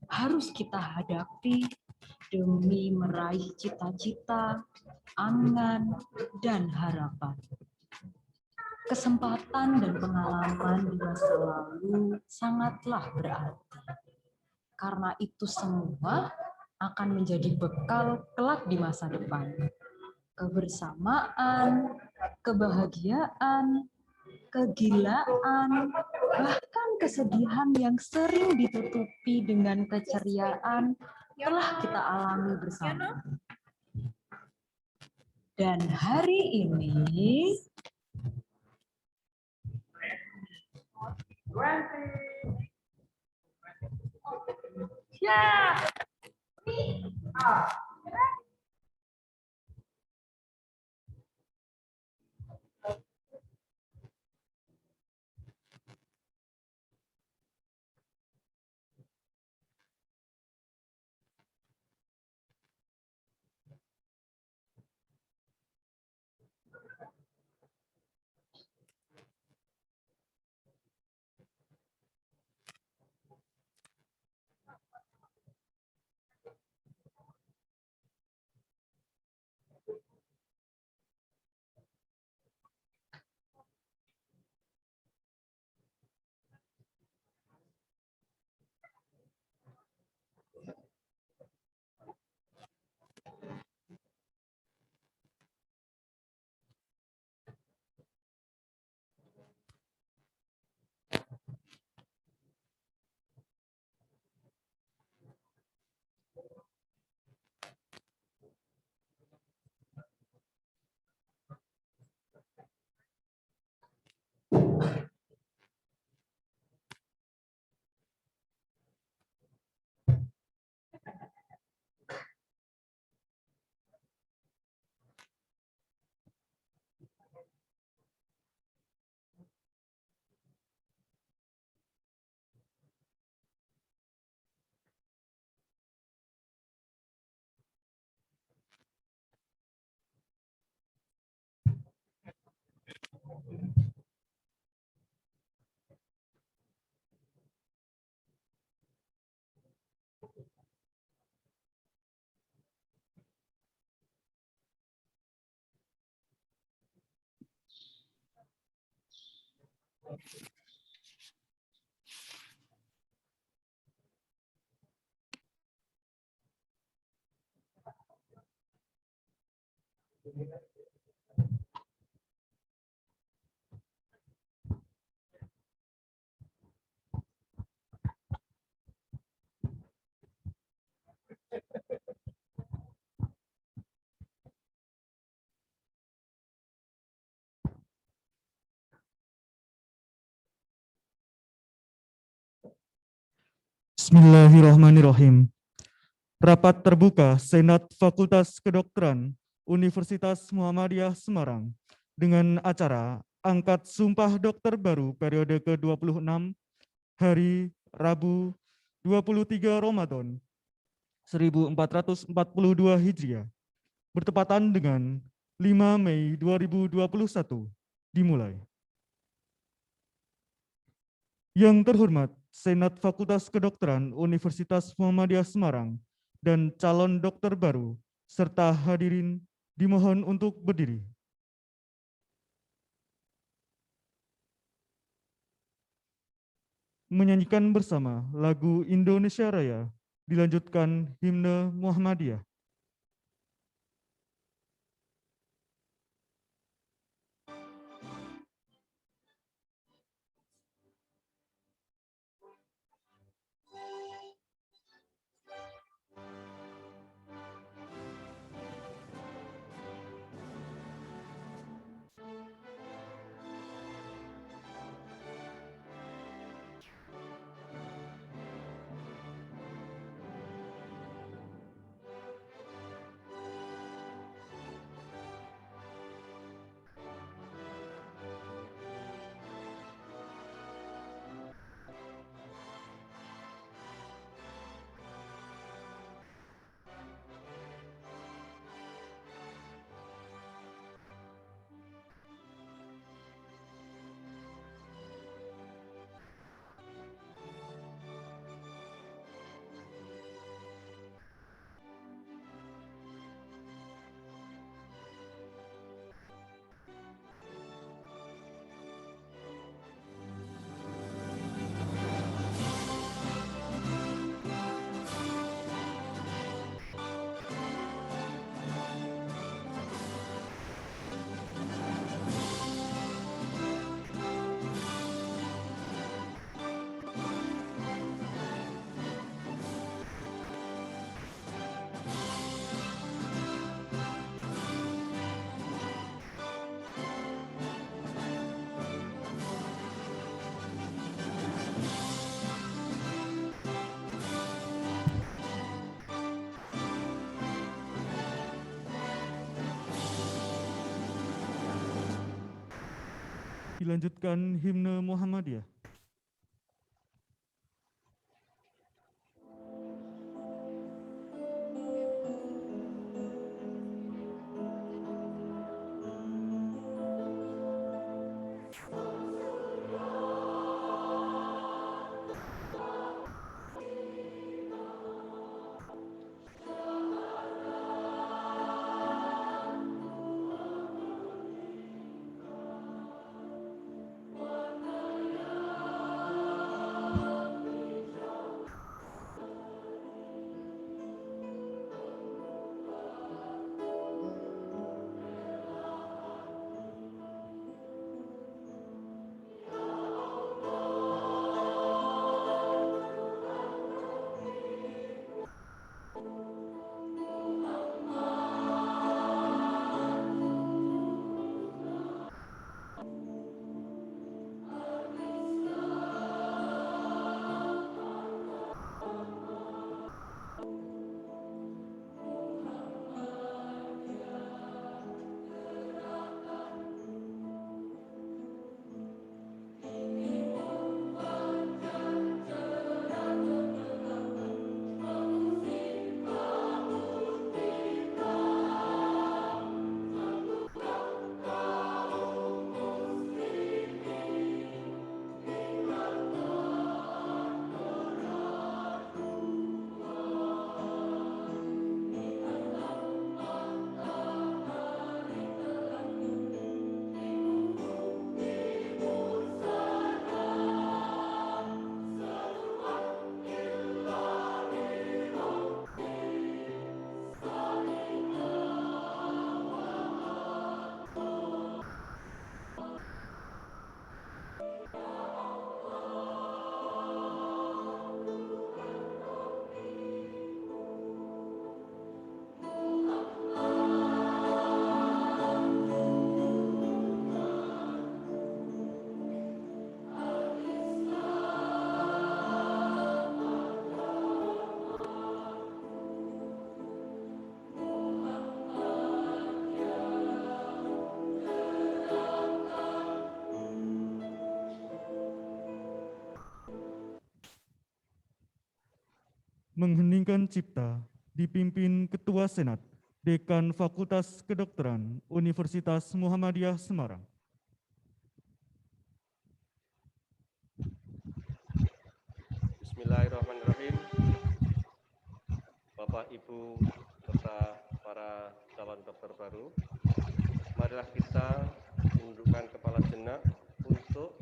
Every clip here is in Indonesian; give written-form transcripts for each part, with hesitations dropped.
harus kita hadapi demi meraih cita-cita, angan, dan harapan. Kesempatan dan pengalaman di masa lalu sangatlah berarti. Karena itu semua akan menjadi bekal kelak di masa depan. Kebersamaan, kebahagiaan, kegilaan, bahkan kesedihan yang sering ditutupi dengan keceriaan telah kita alami bersama. Dan hari ini ya. Bismillahirrahmanirrahim. Rapat terbuka Senat Fakultas Kedokteran Universitas Muhammadiyah Semarang dengan acara Angkat Sumpah Dokter Baru periode ke-26 hari Rabu 23 Ramadan 1442 Hijriah bertepatan dengan 5 Mei 2021 dimulai. Yang terhormat Senat Fakultas Kedokteran Universitas Muhammadiyah Semarang dan calon dokter baru serta hadirin dimohon untuk berdiri. Menyanyikan bersama lagu Indonesia Raya, dilanjutkan himne Muhammadiyah. Dilanjutkan himne Muhammadiyah. Mengheningkan cipta dipimpin Ketua Senat, Dekan Fakultas Kedokteran Universitas Muhammadiyah Semarang. Bismillahirrahmanirrahim. Bapak, Ibu, serta para calon dokter baru, marilah kita menundukkan kepala jenak untuk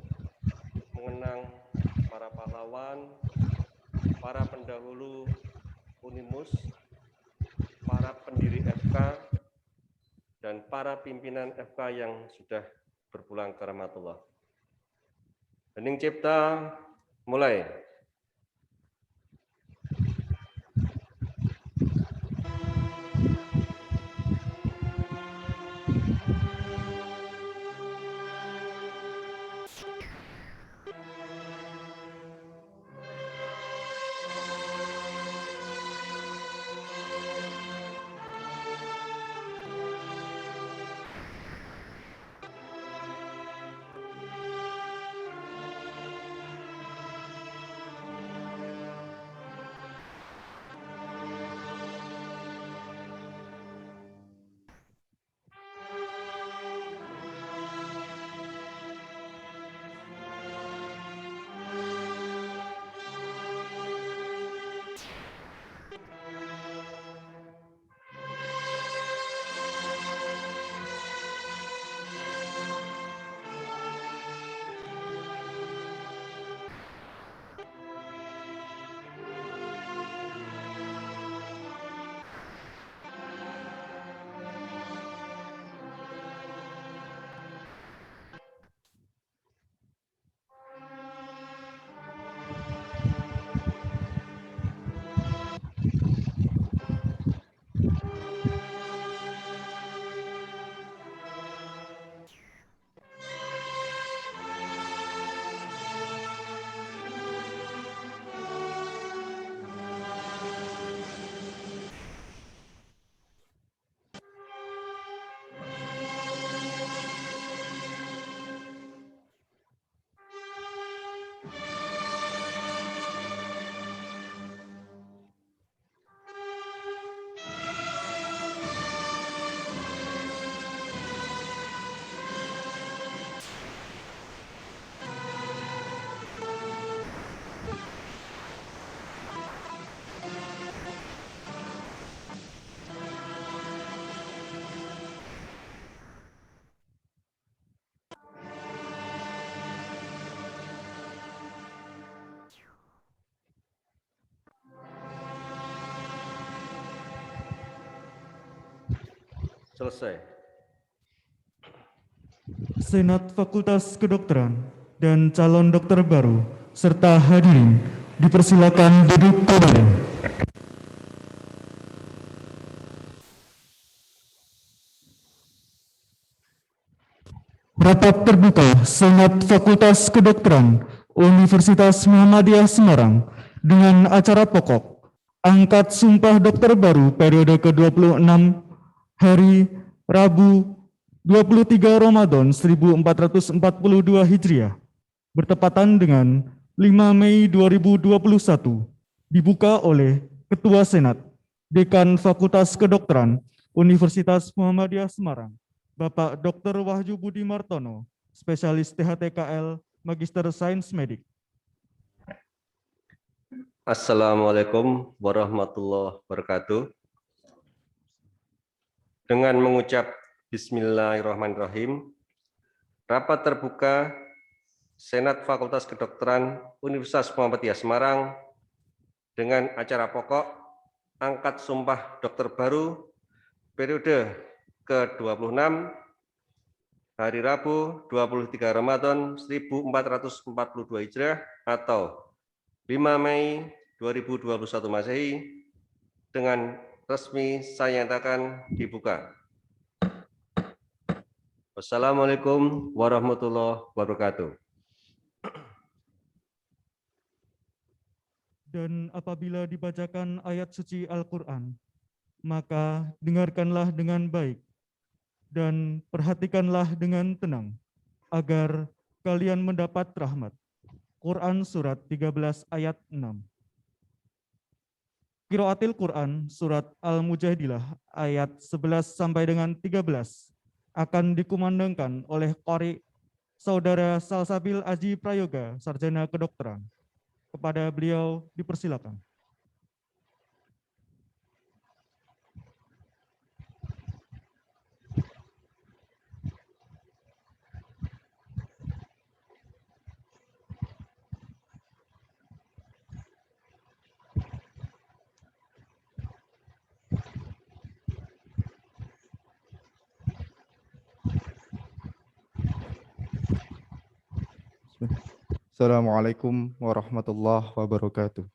mengenang para pahlawan, para pendahulu Unimus, para pendiri FK, dan para pimpinan FK yang sudah berpulang ke rahmatullah. Hening cipta, mulai. Selesai. Senat Fakultas Kedokteran dan calon dokter baru serta hadirin dipersilakan duduk kembali. Rapat terbuka Senat Fakultas Kedokteran Universitas Muhammadiyah Semarang dengan acara pokok Angkat Sumpah Dokter Baru periode ke-26 hari Rabu 23 Ramadan 1442 Hijriah bertepatan dengan 5 Mei 2021 dibuka oleh Ketua Senat Dekan Fakultas Kedokteran Universitas Muhammadiyah Semarang Bapak Dr. Wahyu Budi Martono, spesialis THTKL, Magister Sains Medik. Assalamualaikum warahmatullahi wabarakatuh. Dengan mengucap Bismillahirrahmanirrahim, rapat terbuka Senat Fakultas Kedokteran Universitas Muhammadiyah Semarang dengan acara pokok Angkat Sumpah Dokter Baru periode ke-26 hari Rabu 23 Ramadan 1442 Hijriah atau 5 Mei 2021 Masehi dengan resmi saya nyatakan dibuka. Wassalamualaikum warahmatullahi wabarakatuh. Dan apabila dibacakan ayat suci Al-Quran, maka dengarkanlah dengan baik dan perhatikanlah dengan tenang, agar kalian mendapat rahmat. Quran Surat 13 ayat 6. Qiraatil Quran Surat Al-Mujadilah ayat 11 sampai dengan 13 akan dikumandangkan oleh Qari Saudara Salsabil Aji Prayoga, Sarjana Kedokteran. Kepada beliau dipersilakan. Assalamualaikum warahmatullahi wabarakatuh.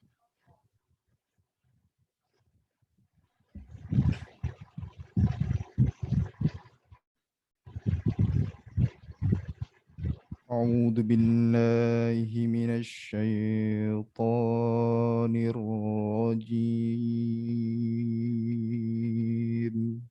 A'udzu billahi minasy syaithanir rajim.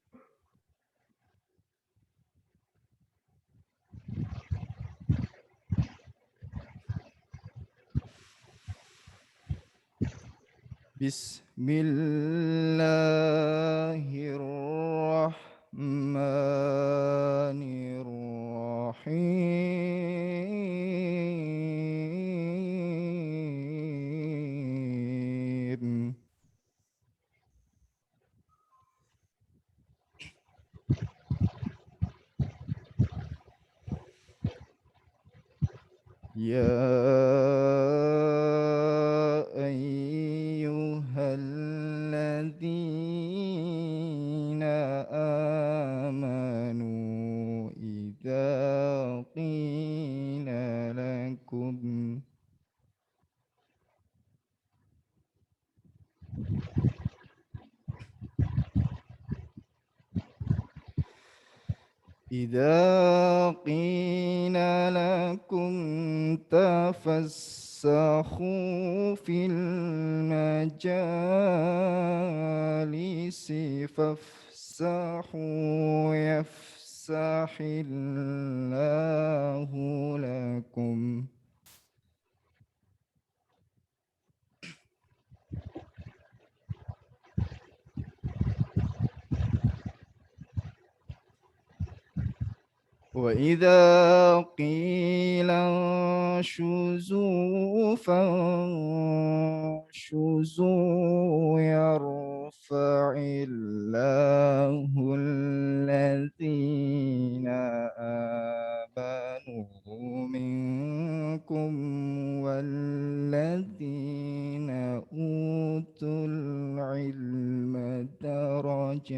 Bismillahirrahmanirrahim. Ya ayyuhalladzina amanu idza qila lakum إذا قيل لكم تفسحوا في المجالس فافسحوا يفسح الله لكم وإذا قيل انشزوا فانشزوا يرفع الله الذين آمنوا منكم والذين أوتوا العلم درجات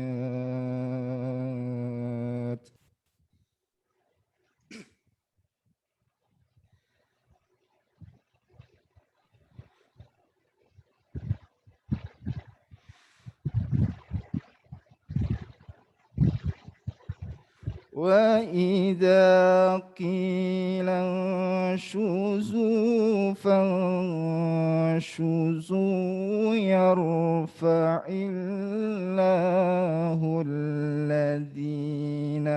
وإذا قيل انشزوا فانشزوا يرفع الله الذين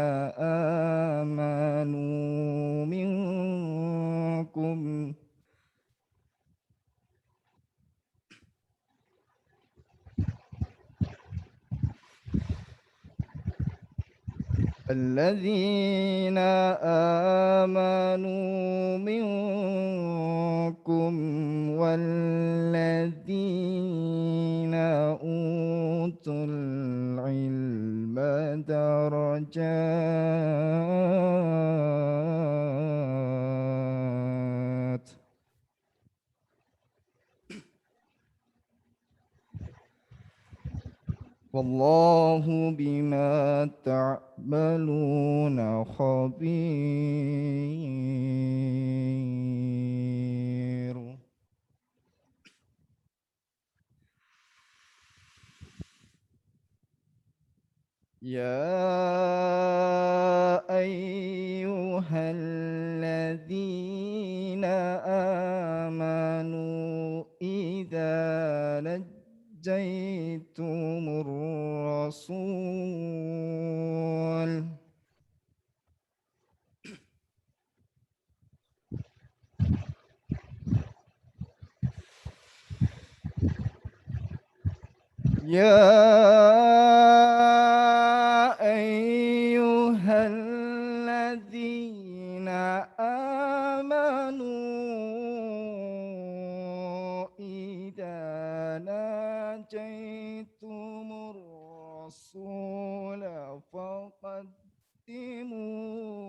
آمنوا منكم الذين آمنوا منكم والذين أوتوا العلم درجات والله بما تعملون خبير. يا أيها الذين آمنوا إذا نجيتم الرسول يا أيها الذين آمنوا إذا ناجيتم الرسول فقدموا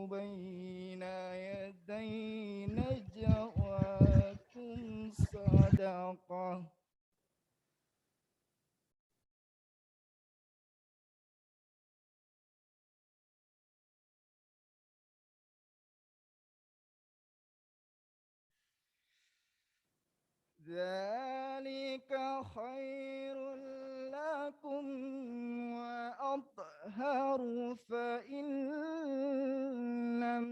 بين يدي نجواكم صدقة ذلك خير لكم وأطهر فإن لم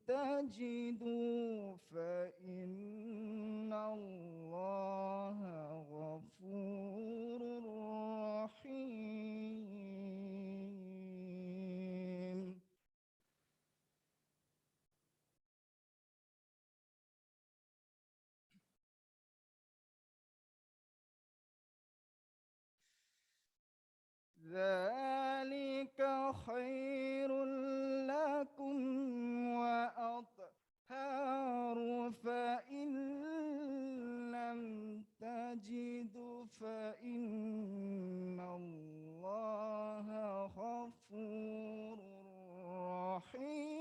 تجدوا فإن الله غفور رحيم. ذلك خير لكم وأطهر فإن لم تجدوا فإن الله غفور رحيم.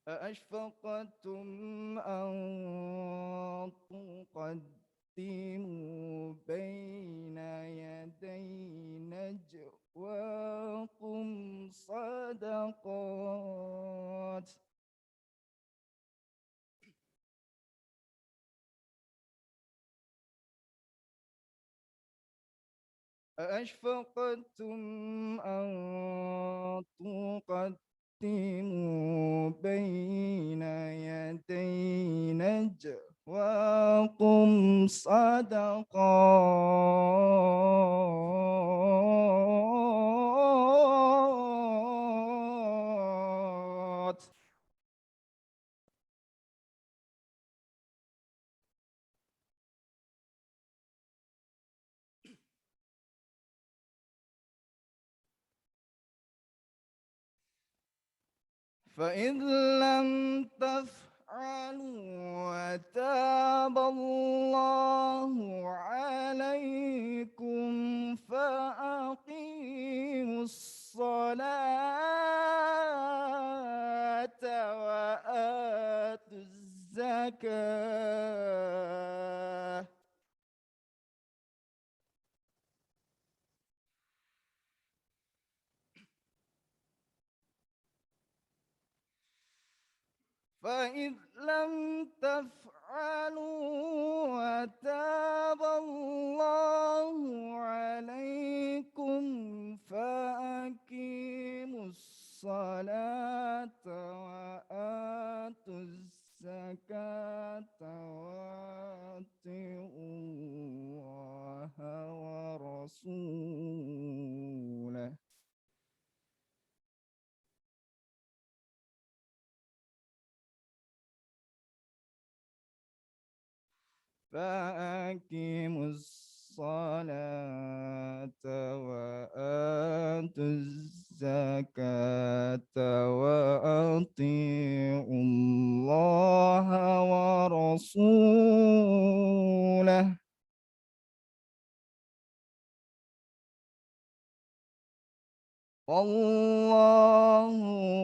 أأشفقتم أن تقدموا بين يدي نجواكم صدقات أأشفقتم أن تقدموا بين يدي نجواكم صدقات فإذ لم تفعلوا وتاب الله عليكم فأقيموا الصلاة وآتوا الزكاة فإذ لم تفعلوا وتاب الله عليكم فأقيموا الصلاة وآتوا الزكاة وأطيعوا الله ورسوله فأقيموا الصلاة وآتوا الزكاة وأطيعوا الله ورسوله والله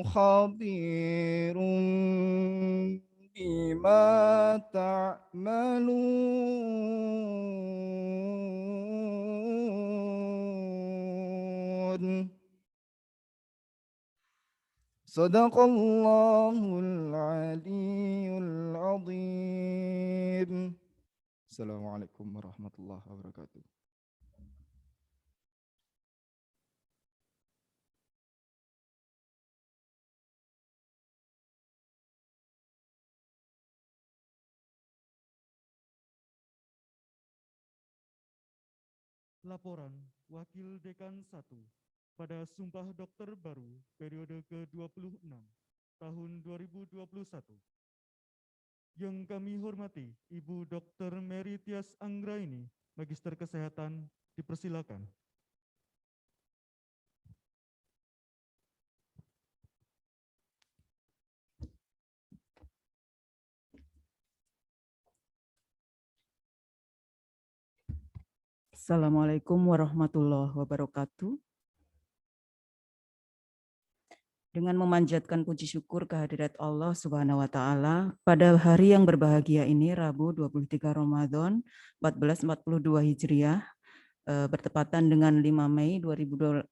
خبير بما تعملون صدق الله العلي العظيم. Assalamualaikum warahmatullahi wabarakatuh. Laporan Wakil Dekan 1 pada Sumpah Dokter Baru periode ke-26 tahun 2021. Yang kami hormati Ibu Dr. Mary Tias Anggraini, Magister Kesehatan, dipersilakan. Assalamualaikum warahmatullahi wabarakatuh. Dengan memanjatkan puji syukur kehadirat Allah Subhanahu wa Ta'ala, pada hari yang berbahagia ini, Rabu 23 Ramadan 1442 Hijriah, bertepatan dengan 5 Mei 2021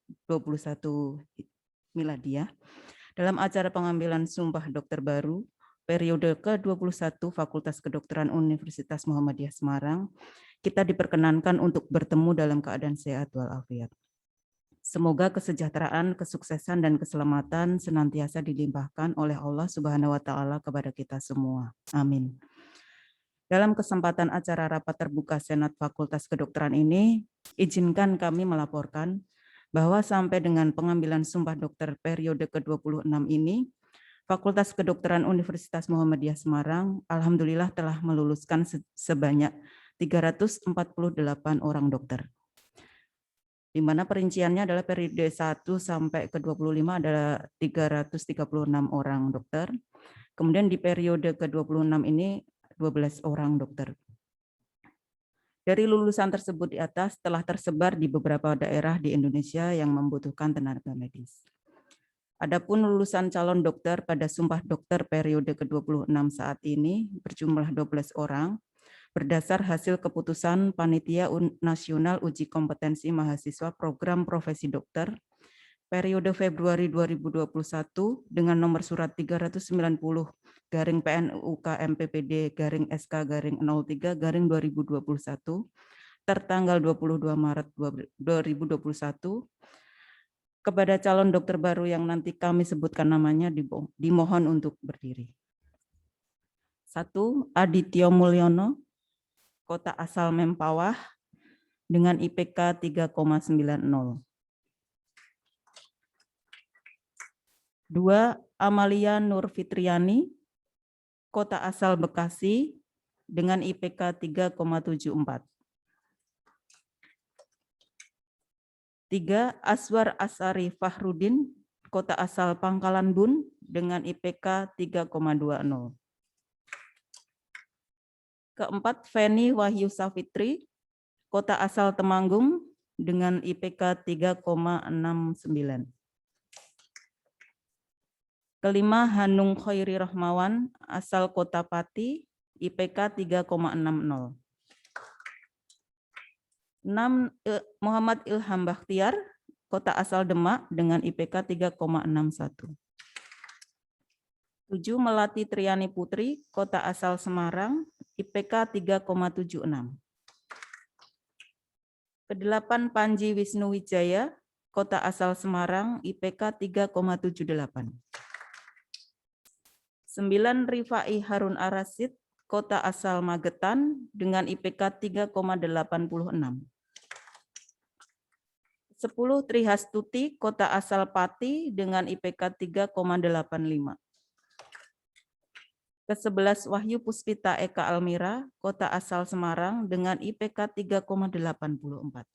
Miladiah, dalam acara pengambilan Sumpah Dokter Baru periode ke-21 Fakultas Kedokteran Universitas Muhammadiyah Semarang, kita diperkenankan untuk bertemu dalam keadaan sehat walafiat. Semoga kesejahteraan, kesuksesan, dan keselamatan senantiasa dilimpahkan oleh Allah Subhanahu wa Ta'ala kepada kita semua. Amin. Dalam kesempatan acara rapat terbuka Senat Fakultas Kedokteran ini, izinkan kami melaporkan bahwa sampai dengan pengambilan Sumpah Dokter periode ke-26 ini, Fakultas Kedokteran Universitas Muhammadiyah Semarang alhamdulillah telah meluluskan sebanyak 348 orang dokter. Di mana perinciannya adalah periode 1 sampai ke 25 adalah 336 orang dokter. Kemudian di periode ke-26 ini 12 orang dokter. Dari lulusan tersebut di atas telah tersebar di beberapa daerah di Indonesia yang membutuhkan tenaga medis. Adapun lulusan calon dokter pada Sumpah Dokter periode ke-26 saat ini berjumlah 12 orang berdasar hasil keputusan Panitia Nasional Uji Kompetensi Mahasiswa Program Profesi Dokter periode Februari 2021 dengan nomor surat 390-PN-UK-MPPD-SK-03-03-2021 tertanggal 22 Maret 2021 kepada calon dokter baru yang nanti kami sebutkan namanya dimohon untuk berdiri. 1. Aditya Mulyono, kota asal Mempawah, dengan IPK 3,90. 2. Amalia Nur Fitriani, kota asal Bekasi, dengan IPK 3,74. 3. Aswar Asari Fahrudin, kota asal Pangkalan Bun, dengan IPK 3,20. Keempat, Feni Wahyu Safitri, kota asal Temanggung, dengan IPK 3,69. Kelima, Hanung Khairi Rahmawan, asal Kota Pati, IPK 3,60. 6. Muhammad Ilham Bakhtiar, kota asal Demak, dengan IPK 3,61. 7. Melati Triani Putri, kota asal Semarang, IPK 3,76. Ke-8 Panji Wisnu Wijaya, kota asal Semarang, IPK 3,78. 9 Rifai Harun Arasid, kota asal Magetan, dengan IPK 3,86. 10 Trihastuti, kota asal Pati, dengan IPK 3,85. Ke-11 Wahyu Puspita Eka Almira, kota asal Semarang, dengan IPK 3,84.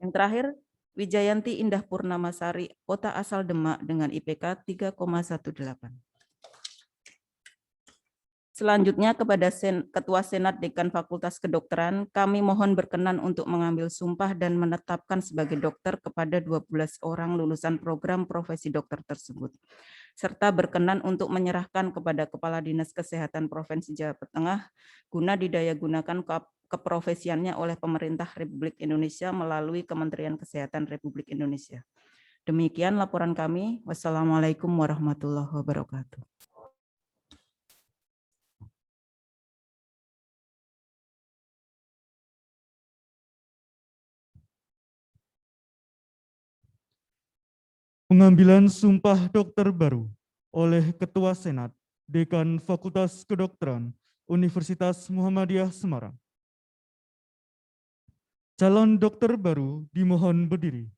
Yang terakhir, Wijayanti Indah Purnamasari, kota asal Demak, dengan IPK 3,18. Selanjutnya kepada Ketua Senat Dekan Fakultas Kedokteran, kami mohon berkenan untuk mengambil sumpah dan menetapkan sebagai dokter kepada 12 orang lulusan program profesi dokter tersebut, serta berkenan untuk menyerahkan kepada Kepala Dinas Kesehatan Provinsi Jawa Tengah guna didayagunakan keprofesiannya oleh Pemerintah Republik Indonesia melalui Kementerian Kesehatan Republik Indonesia. Demikian laporan kami. Wassalamualaikum warahmatullahi wabarakatuh. Pengambilan sumpah dokter baru oleh Ketua Senat Dekan Fakultas Kedokteran Universitas Muhammadiyah Semarang. Calon dokter baru dimohon berdiri.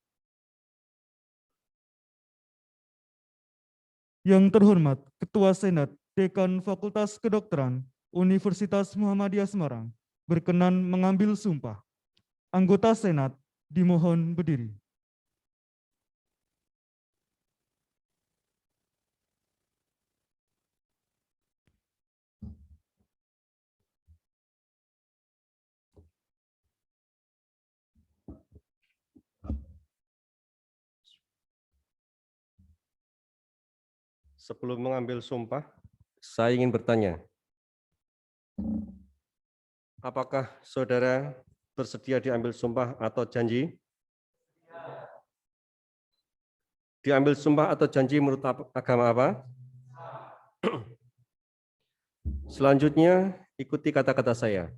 Yang terhormat Ketua Senat Dekan Fakultas Kedokteran Universitas Muhammadiyah Semarang berkenan mengambil sumpah. Anggota Senat dimohon berdiri. Sebelum mengambil sumpah, saya ingin bertanya, apakah saudara bersedia diambil sumpah atau janji? Diambil sumpah atau janji menurut agama apa? Selanjutnya, ikuti kata-kata saya.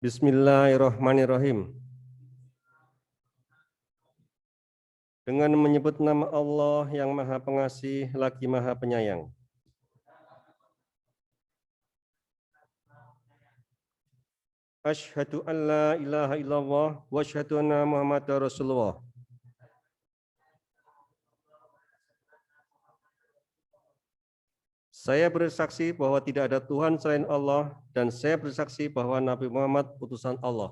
Bismillahirrahmanirrahim. Dengan menyebut nama Allah yang Maha Pengasih lagi Maha Penyayang. Asyhadu an la ilaha illallah wa asyhadu anna Muhammadar Rasulullah. Saya bersaksi bahwa tidak ada Tuhan selain Allah dan saya bersaksi bahwa Nabi Muhammad utusan Allah.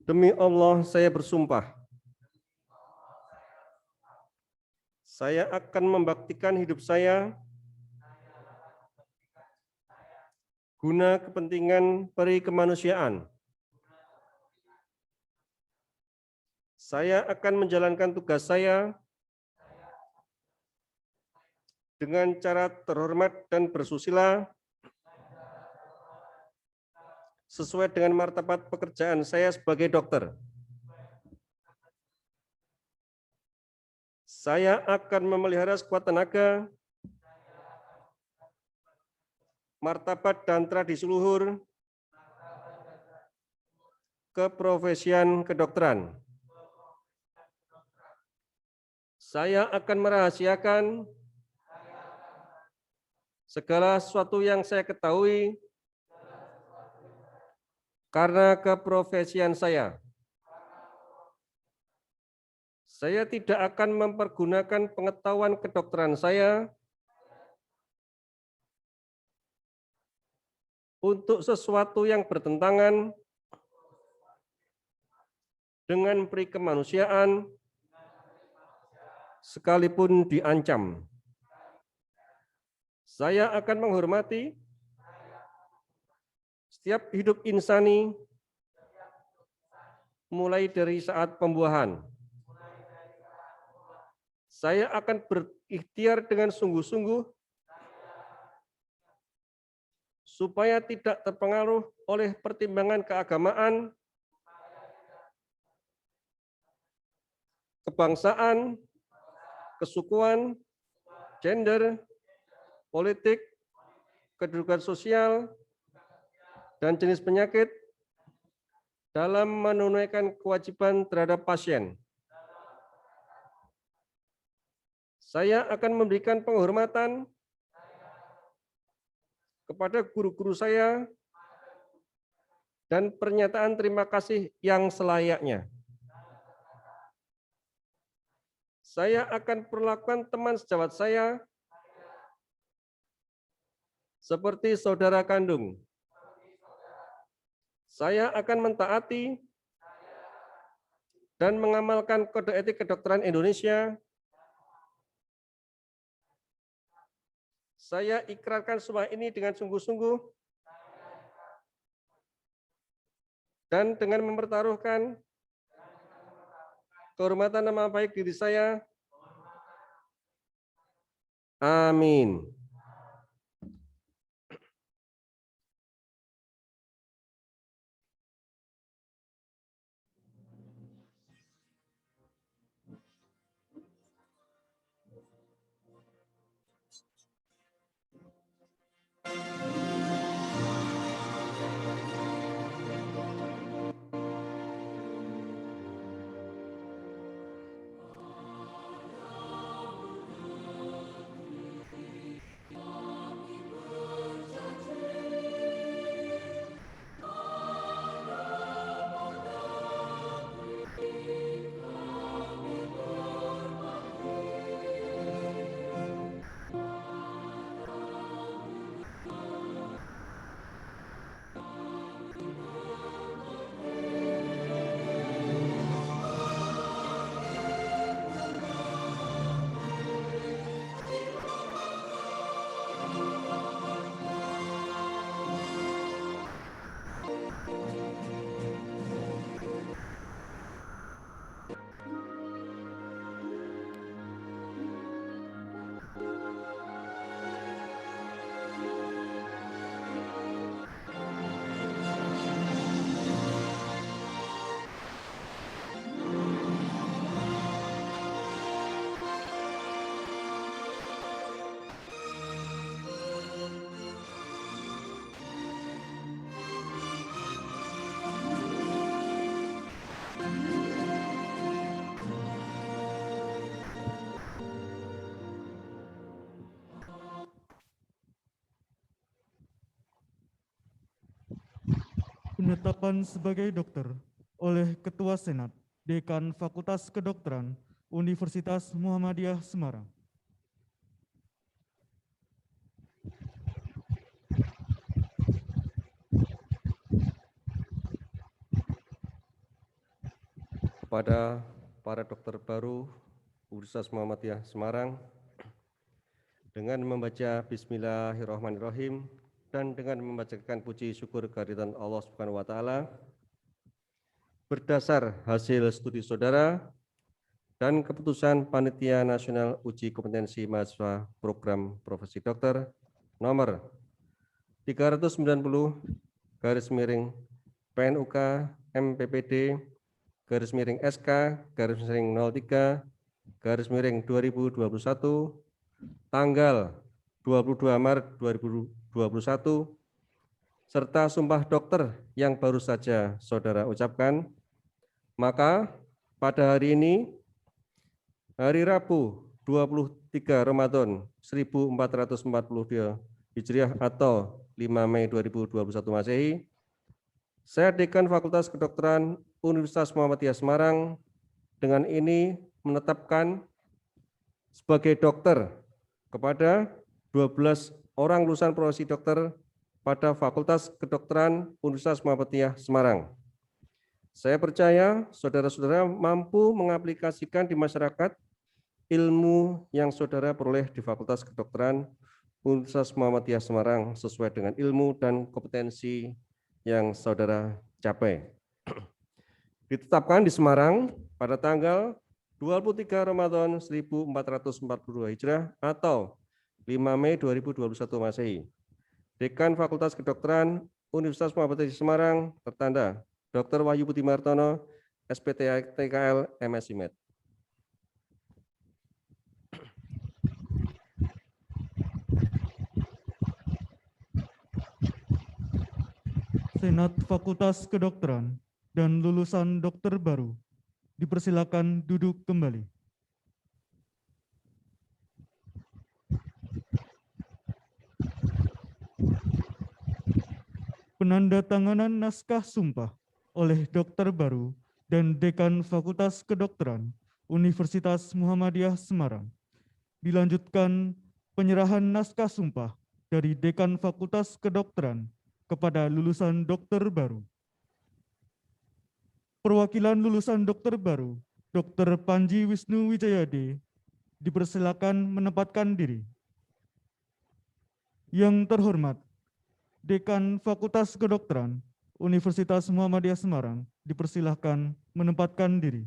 Demi Allah saya bersumpah, saya akan membaktikan hidup saya guna kepentingan peri kemanusiaan. Saya akan menjalankan tugas saya dengan cara terhormat dan bersusila sesuai dengan martabat pekerjaan saya sebagai dokter. Saya akan memelihara sekuat tenaga, martabat dan tradisi luhur keprofesian kedokteran. Saya akan merahasiakan segala sesuatu yang saya ketahui karena keprofesian saya. Saya tidak akan mempergunakan pengetahuan kedokteran saya untuk sesuatu yang bertentangan dengan peri kemanusiaan sekalipun diancam. Saya akan menghormati setiap hidup insani mulai dari saat pembuahan. Saya akan berikhtiar dengan sungguh-sungguh supaya tidak terpengaruh oleh pertimbangan keagamaan kebangsaan, kesukuan, gender, politik, kedudukan sosial, dan jenis penyakit dalam menunaikan kewajiban terhadap pasien. Saya akan memberikan penghormatan kepada guru-guru saya dan pernyataan terima kasih yang selayaknya. Saya akan perlakukan teman sejawat saya seperti saudara kandung. Saya akan mentaati dan mengamalkan kode etik kedokteran Indonesia. Saya ikrarkan semua ini dengan sungguh-sungguh dan dengan mempertaruhkan kehormatan nama baik diri saya. Amin. Penetapan sebagai dokter oleh Ketua Senat, Dekan Fakultas Kedokteran Universitas Muhammadiyah Semarang. Kepada para dokter baru Universitas Muhammadiyah Semarang, dengan membaca Bismillahirrahmanirrahim dan dengan membacakan puji syukur kehadiran Allah Subhanahu wa taala, berdasar hasil studi saudara dan keputusan Panitia Nasional Uji Kompetensi Mahasiswa Program Profesi Dokter nomor 390/PNUK MPPD /SK/03/2021 tanggal 22 Maret 2021 serta sumpah dokter yang baru saja saudara ucapkan, maka pada hari ini, hari Rabu 23 Ramadan 1442 Hijriah atau 5 Mei 2021 Masehi, saya Dekan Fakultas Kedokteran Universitas Muhammadiyah Semarang dengan ini menetapkan sebagai dokter kepada 12 orang lulusan profesi dokter pada Fakultas Kedokteran Universitas Muhammadiyah Semarang. Saya percaya saudara-saudara mampu mengaplikasikan di masyarakat ilmu yang saudara peroleh di Fakultas Kedokteran Universitas Muhammadiyah Semarang sesuai dengan ilmu dan kompetensi yang saudara capai. Ditetapkan di Semarang pada tanggal 23 Ramadan 1442 Hijrah atau 5 Mei 2021 Masehi. Dekan Fakultas Kedokteran Universitas Muhammadiyah Semarang tertanda Dr. Wahyu Budi Martono, SPTKL, MSc Med. Senat Fakultas Kedokteran dan lulusan dokter baru, dipersilakan duduk kembali. Penandatanganan naskah sumpah oleh dokter baru dan Dekan Fakultas Kedokteran Universitas Muhammadiyah Semarang. Dilanjutkan penyerahan naskah sumpah dari Dekan Fakultas Kedokteran kepada lulusan dokter baru. Perwakilan lulusan dokter baru, Dr. Panji Wisnu Wijayade, dipersilakan menempatkan diri. Yang terhormat, Dekan Fakultas Kedokteran Universitas Muhammadiyah Semarang, dipersilahkan menempatkan diri.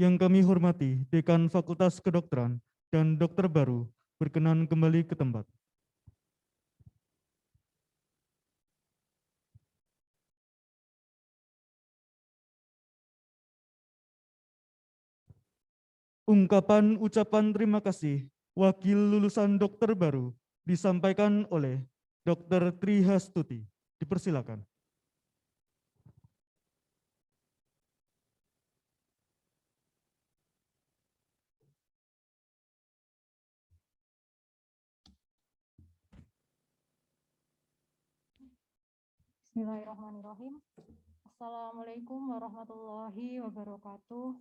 Yang kami hormati Dekan Fakultas Kedokteran dan dokter baru berkenan kembali ke tempat. Ungkapan ucapan terima kasih wakil lulusan dokter baru disampaikan oleh Dr. Tri Hastuti. Dipersilakan. Bismillahirrahmanirrahim. Assalamualaikum warahmatullahi wabarakatuh.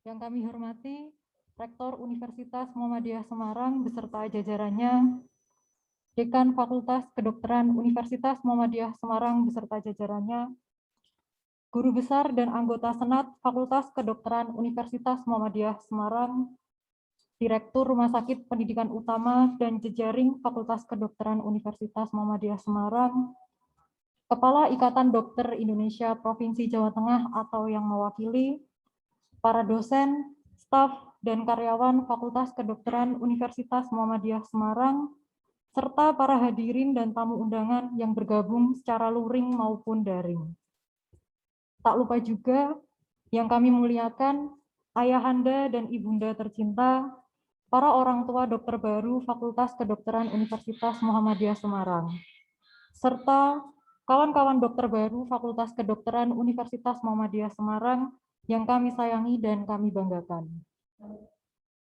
Yang kami hormati Rektor Universitas Muhammadiyah Semarang beserta jajarannya, Dekan Fakultas Kedokteran Universitas Muhammadiyah Semarang beserta jajarannya, Guru Besar dan anggota Senat Fakultas Kedokteran Universitas Muhammadiyah Semarang, Direktur Rumah Sakit Pendidikan Utama dan jejaring Fakultas Kedokteran Universitas Muhammadiyah Semarang, Kepala Ikatan Dokter Indonesia Provinsi Jawa Tengah atau yang mewakili, para dosen, staf, dan karyawan Fakultas Kedokteran Universitas Muhammadiyah Semarang, serta para hadirin dan tamu undangan yang bergabung secara luring maupun daring. Tak lupa juga yang kami muliakan, ayahanda dan ibunda tercinta, para orang tua dokter baru Fakultas Kedokteran Universitas Muhammadiyah Semarang, serta kawan-kawan dokter baru Fakultas Kedokteran Universitas Muhammadiyah Semarang yang kami sayangi dan kami banggakan.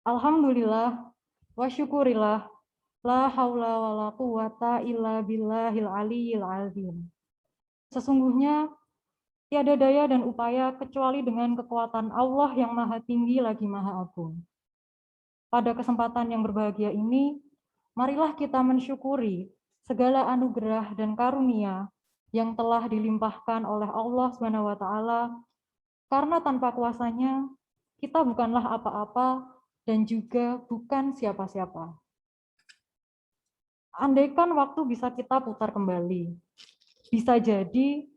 Alhamdulillah, wa syukurillah, la haula wa la quwata illa billahil aliyyil azim. Sesungguhnya, tiada daya dan upaya kecuali dengan kekuatan Allah yang maha tinggi lagi maha agung. Pada kesempatan yang berbahagia ini, marilah kita mensyukuri segala anugerah dan karunia yang telah dilimpahkan oleh Allah SWT, karena tanpa kuasanya kita bukanlah apa-apa dan juga bukan siapa-siapa. Andaikan waktu bisa kita putar kembali, bisa jadi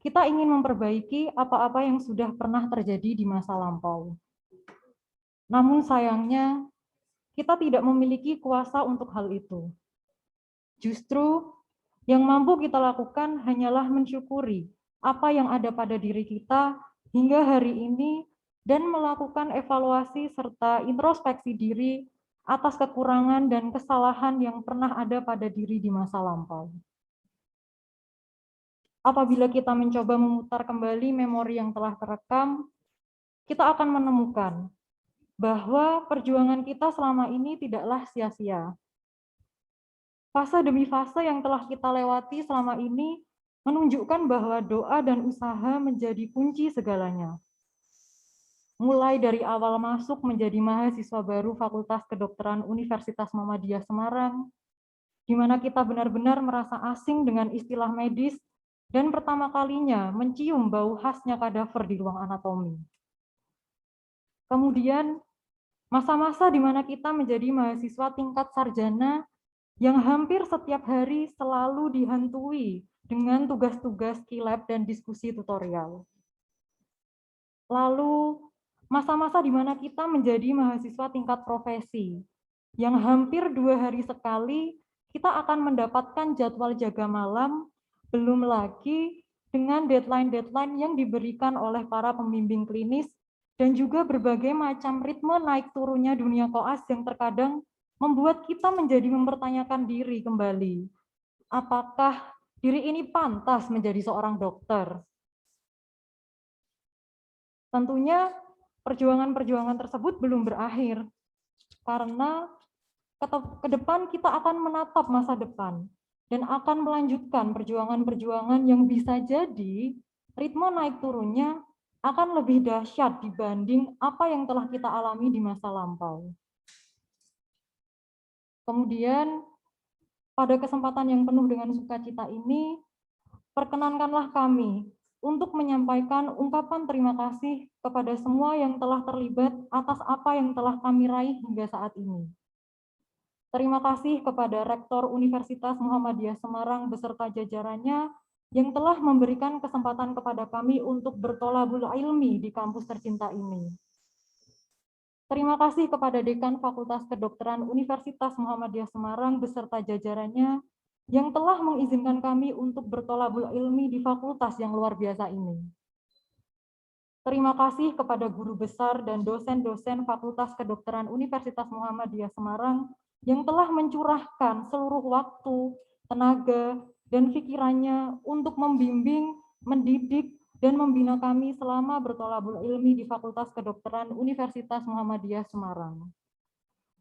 kita ingin memperbaiki apa-apa yang sudah pernah terjadi di masa lampau. Namun sayangnya, kita tidak memiliki kuasa untuk hal itu. Justru yang mampu kita lakukan hanyalah mensyukuri apa yang ada pada diri kita hingga hari ini dan melakukan evaluasi serta introspeksi diri atas kekurangan dan kesalahan yang pernah ada pada diri di masa lampau. apabila kita mencoba memutar kembali memori yang telah terekam, kita akan menemukan bahwa perjuangan kita selama ini tidaklah sia-sia. Fase demi fase yang telah kita lewati selama ini menunjukkan bahwa doa dan usaha menjadi kunci segalanya. Mulai dari awal masuk menjadi mahasiswa baru Fakultas Kedokteran Universitas Muhammadiyah Semarang, di mana kita benar-benar merasa asing dengan istilah medis dan pertama kalinya mencium bau khasnya kadaver di ruang anatomi. Kemudian, masa-masa di mana kita menjadi mahasiswa tingkat sarjana yang hampir setiap hari selalu dihantui dengan tugas-tugas Q-Lab dan diskusi tutorial. Lalu, masa-masa di mana kita menjadi mahasiswa tingkat profesi, yang hampir 2 hari sekali kita akan mendapatkan jadwal jaga malam, belum lagi dengan deadline-deadline yang diberikan oleh para pembimbing klinis, dan juga berbagai macam ritme naik turunnya dunia koas yang terkadang membuat kita menjadi mempertanyakan diri kembali. Apakah diri ini pantas menjadi seorang dokter? Tentunya perjuangan-perjuangan tersebut belum berakhir, karena ke depan kita akan menatap masa depan dan akan melanjutkan perjuangan-perjuangan yang bisa jadi ritme naik turunnya akan lebih dahsyat dibanding apa yang telah kita alami di masa lampau. Kemudian, pada kesempatan yang penuh dengan sukacita ini, perkenankanlah kami untuk menyampaikan ungkapan terima kasih kepada semua yang telah terlibat atas apa yang telah kami raih hingga saat ini. Terima kasih kepada Rektor Universitas Muhammadiyah Semarang beserta jajarannya yang telah memberikan kesempatan kepada kami untuk bertolabul ilmi di kampus tercinta ini. Terima kasih kepada Dekan Fakultas Kedokteran Universitas Muhammadiyah Semarang beserta jajarannya yang telah mengizinkan kami untuk bertolabul ilmi di fakultas yang luar biasa ini. Terima kasih kepada guru besar dan dosen-dosen Fakultas Kedokteran Universitas Muhammadiyah Semarang yang telah mencurahkan seluruh waktu, tenaga, dan pikirannya untuk membimbing, mendidik, dan membina kami selama bertolabul ilmi di Fakultas Kedokteran Universitas Muhammadiyah Semarang.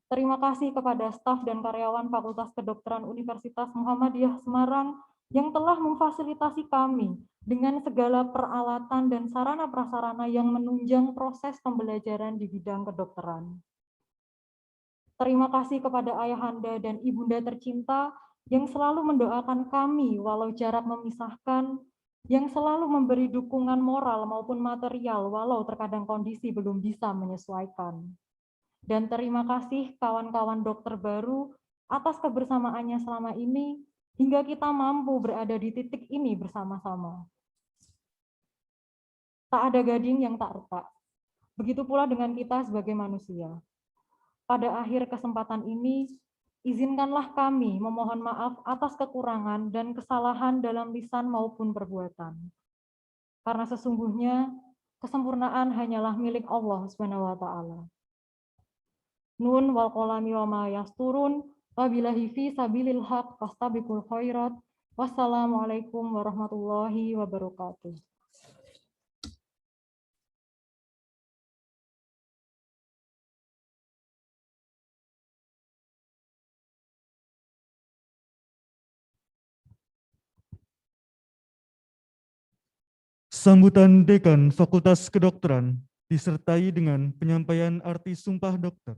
Terima kasih kepada staf dan karyawan Fakultas Kedokteran Universitas Muhammadiyah Semarang yang telah memfasilitasi kami dengan segala peralatan dan sarana prasarana yang menunjang proses pembelajaran di bidang kedokteran. Terima kasih kepada ayahanda dan ibunda tercinta yang selalu mendoakan kami walau jarak memisahkan, yang selalu memberi dukungan moral maupun material walau terkadang kondisi belum bisa menyesuaikan. Dan terima kasih kawan-kawan dokter baru atas kebersamaannya selama ini hingga kita mampu berada di titik ini bersama-sama. Tak ada gading yang tak retak. Begitu pula dengan kita sebagai manusia. Pada akhir kesempatan ini, izinkanlah kami memohon maaf atas kekurangan dan kesalahan dalam lisan maupun perbuatan. Karena sesungguhnya kesempurnaan hanyalah milik Allah SWT. Nun wal qalami wa ma yasturun wabillahi fi sabilil haq fastabiqul khairat. Wassalamualaikum warahmatullahi wabarakatuh. Sambutan Dekan Fakultas Kedokteran disertai dengan penyampaian arti Sumpah Dokter.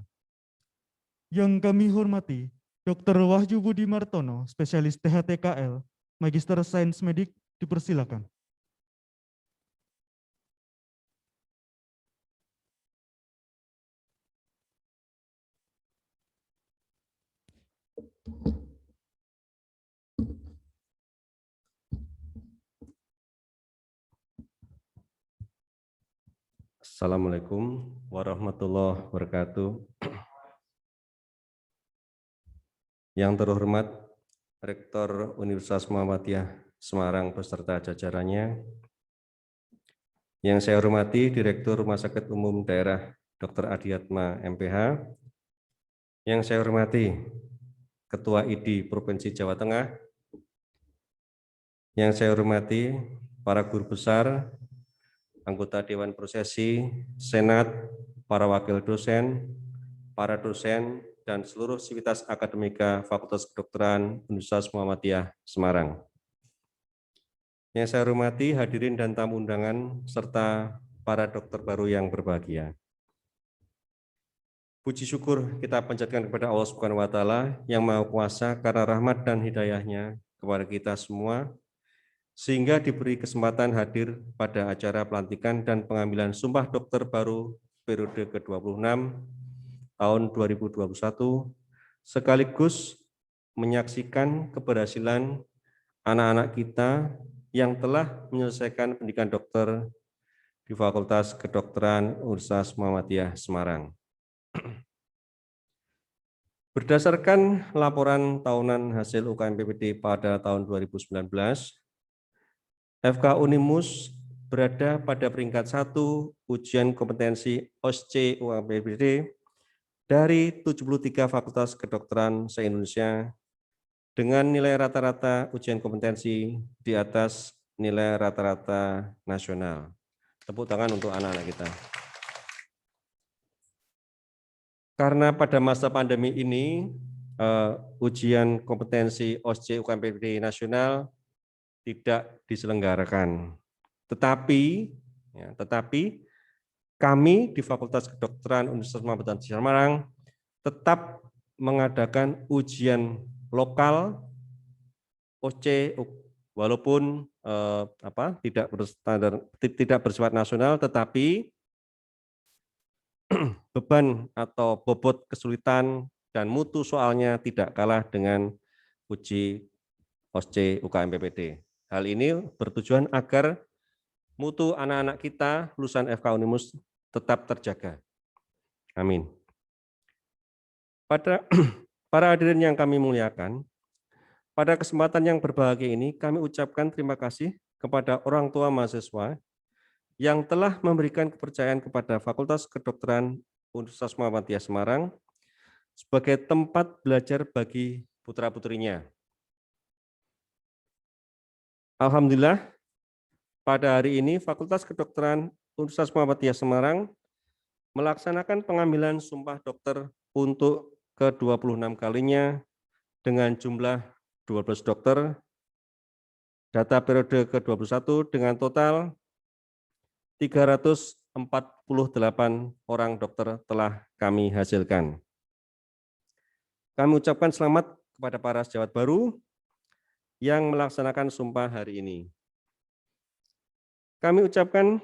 Yang kami hormati, Dr. Wahyu Budi Martono, spesialis THTKL, Magister Sains Medik, dipersilakan. Assalamualaikum warahmatullahi wabarakatuh. Yang terhormat Rektor Universitas Muhammadiyah Semarang beserta jajarannya, yang saya hormati Direktur Rumah Sakit Umum Daerah Dr. Adiatma MPH, yang saya hormati Ketua ID Provinsi Jawa Tengah, Yang saya hormati para guru besar, anggota Dewan Prosesi, Senat, para wakil dosen, para dosen, dan seluruh sivitas akademika Fakultas Kedokteran Universitas Muhammadiyah Semarang. Yang saya hormati hadirin dan tamu undangan, serta para dokter baru yang berbahagia. Puji syukur kita panjatkan kepada Allah Subhanahu wa Ta'ala yang Maha Kuasa karena rahmat dan hidayah-Nya kepada kita semua, sehingga diberi kesempatan hadir pada acara pelantikan dan pengambilan sumpah dokter baru periode ke-26 tahun 2021, sekaligus menyaksikan keberhasilan anak-anak kita yang telah menyelesaikan pendidikan dokter di Fakultas Kedokteran Universitas Muhammadiyah Semarang. Berdasarkan laporan tahunan hasil UKM PPD pada tahun 2019, FK Unimus berada pada peringkat 1 ujian kompetensi OSCE UKM PPD dari 73 fakultas kedokteran se-Indonesia dengan nilai rata-rata ujian kompetensi di atas nilai rata-rata nasional. Tepuk tangan untuk anak-anak kita. Karena pada masa pandemi ini, ujian kompetensi OSCE UKM PPD nasional tidak diselenggarakan. Tetapi kami di Fakultas Kedokteran Universitas Muhammadiyah Semarang tetap mengadakan ujian lokal OSCE walaupun tidak bersifat nasional, tetapi beban atau bobot kesulitan dan mutu soalnya tidak kalah dengan uji OSCE UKM PPD. Hal ini bertujuan agar mutu anak-anak kita lulusan FK Unimus tetap terjaga. Amin. Para hadirin yang kami muliakan, pada kesempatan yang berbahagia ini kami ucapkan terima kasih kepada orang tua mahasiswa yang telah memberikan kepercayaan kepada Fakultas Kedokteran Universitas Muhammadiyah Semarang sebagai tempat belajar bagi putra-putrinya. Alhamdulillah, pada hari ini Fakultas Kedokteran Universitas Muhammadiyah Semarang melaksanakan pengambilan sumpah dokter untuk ke-26 kalinya dengan jumlah 12 dokter. Data periode ke-21 dengan total 348 orang dokter telah kami hasilkan. Kami ucapkan selamat kepada para sejawat baru yang melaksanakan sumpah hari ini. Kami ucapkan,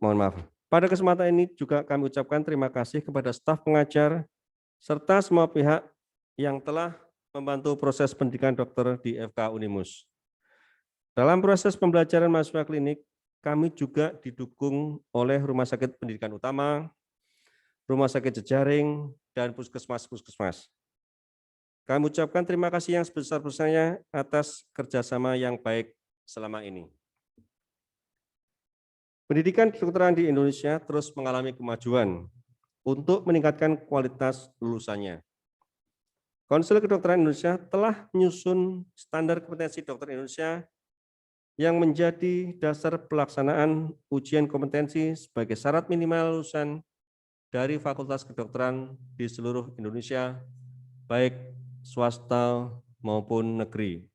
mohon maaf. Pada kesempatan ini juga kami ucapkan terima kasih kepada staf pengajar serta semua pihak yang telah membantu proses pendidikan dokter di FK Unimus. Dalam proses pembelajaran mahasiswa klinik, kami juga didukung oleh Rumah Sakit Pendidikan Utama, Rumah Sakit Jejaring, dan puskesmas-puskesmas. Kami ucapkan terima kasih yang sebesar-besarnya atas kerjasama yang baik selama ini. Pendidikan kedokteran di Indonesia terus mengalami kemajuan untuk meningkatkan kualitas lulusannya. Konsil Kedokteran Indonesia telah menyusun standar kompetensi dokter Indonesia yang menjadi dasar pelaksanaan ujian kompetensi sebagai syarat minimal lulusan dari Fakultas Kedokteran di seluruh Indonesia, baik swasta maupun negeri.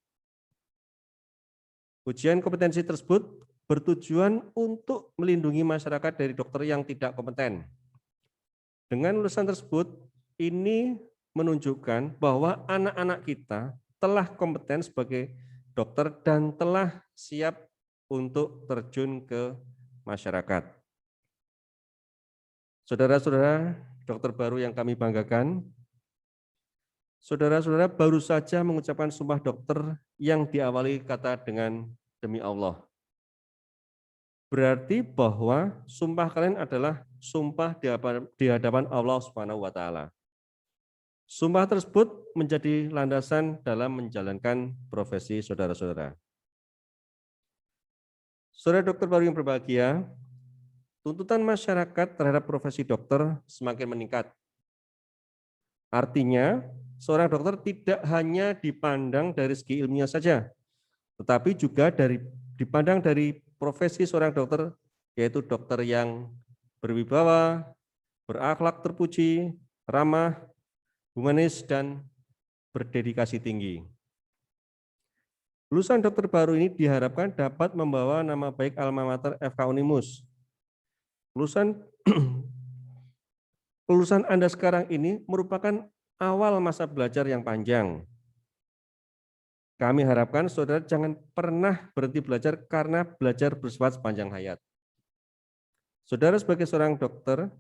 Ujian kompetensi tersebut bertujuan untuk melindungi masyarakat dari dokter yang tidak kompeten. Dengan lulusan tersebut, ini menunjukkan bahwa anak-anak kita telah kompeten sebagai dokter dan telah siap untuk terjun ke masyarakat. Saudara-saudara dokter baru yang kami banggakan, saudara-saudara baru saja mengucapkan sumpah dokter yang diawali kata dengan demi Allah. Berarti bahwa sumpah kalian adalah sumpah di hadapan Allah Subhanahu wa Ta'ala. Sumpah tersebut menjadi landasan dalam menjalankan profesi saudara-saudara. Saudara dokter baru yang berbahagia, tuntutan masyarakat terhadap profesi dokter semakin meningkat. Artinya, seorang dokter tidak hanya dipandang dari segi ilmiah saja, tetapi juga dipandang dari profesi seorang dokter, yaitu dokter yang berwibawa, berakhlak terpuji, ramah, humanis, dan berdedikasi tinggi. Lulusan dokter baru ini diharapkan dapat membawa nama baik alma mater FK Unimus. Lulusan Anda sekarang ini merupakan awal masa belajar yang panjang. Kami harapkan saudara jangan pernah berhenti belajar karena belajar bersifat sepanjang hayat. Saudara sebagai seorang dokter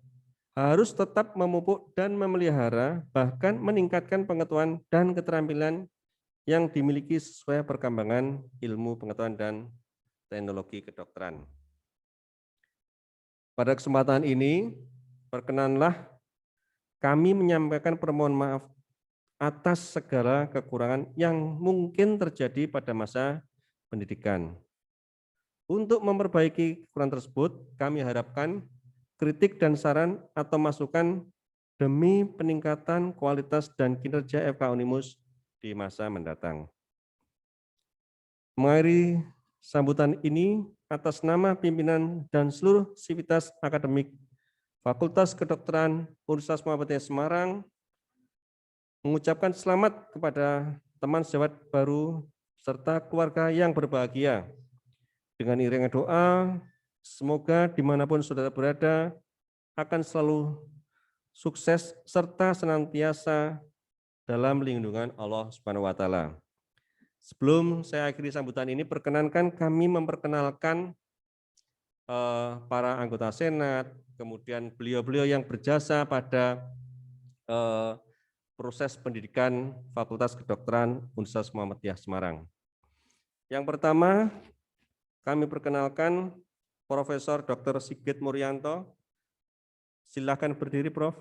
harus tetap memupuk dan memelihara, bahkan meningkatkan pengetahuan dan keterampilan yang dimiliki sesuai perkembangan ilmu pengetahuan dan teknologi kedokteran. Pada kesempatan ini, perkenanlah kami menyampaikan permohonan maaf atas segala kekurangan yang mungkin terjadi pada masa pendidikan. Untuk memperbaiki kekurangan tersebut, kami harapkan kritik dan saran atau masukan demi peningkatan kualitas dan kinerja FK Unimus di masa mendatang. Mengakhiri sambutan ini atas nama pimpinan dan seluruh sivitas akademik Fakultas Kedokteran Universitas Muhammadiyah Semarang, mengucapkan selamat kepada teman sejawat baru serta keluarga yang berbahagia. Dengan iringan doa, semoga dimanapun saudara berada akan selalu sukses serta senantiasa dalam lindungan Allah Subhanahu wa Ta'ala. Sebelum saya akhiri sambutan ini, perkenankan kami memperkenalkan para anggota Senat, kemudian beliau-beliau yang berjasa pada proses pendidikan Fakultas Kedokteran Universitas Muhammadiyah Semarang. Yang pertama, kami perkenalkan Profesor Dr. Sigit Muryanto. Silakan berdiri, Prof.